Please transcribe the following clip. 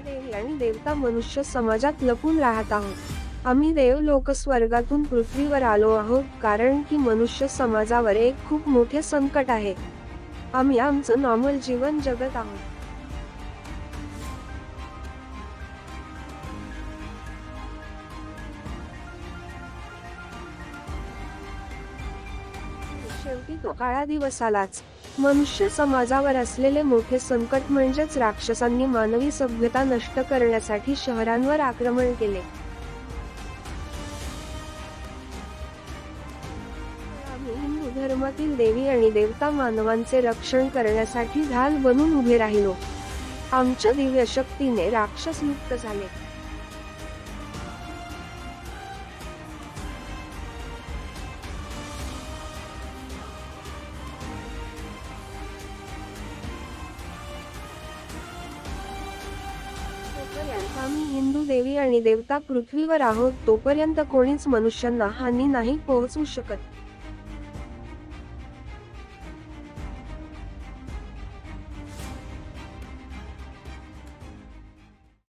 देवी आणि देवता मनुष्य समाजात लपून राहत आहोत। आम्ही देव लोक स्वर्गातून पृथ्वीवर आलो आहोत कारण की मनुष्य समाजावर एक खूप मोठे संकट आहे। आम्ही आमचं नॉर्मल जीवन जगत आहोत। शेवटी तो काळा दिवस आलाच। मनुष्य समाजावर असलेले मोठे संकट म्हणजेच राक्षसांनी मानवी सभ्यता नष्ट करण्यासाठी शहरांवर आक्रमण केले। आम्ही हिंदू धर्मातील देवी आणि देवता मानवांचे रक्षण करण्यासाठी ढाल बनून उभे राहिलो। आमच्या दिव्य शक्तीने राक्षस मुक्त झाले। आम्ही हिंदू देवी आणि देवता पृथ्वीवर आहोत तोपर्यंत कोणीच मनुष्यांना हानी नाही पोहोचवू शकत।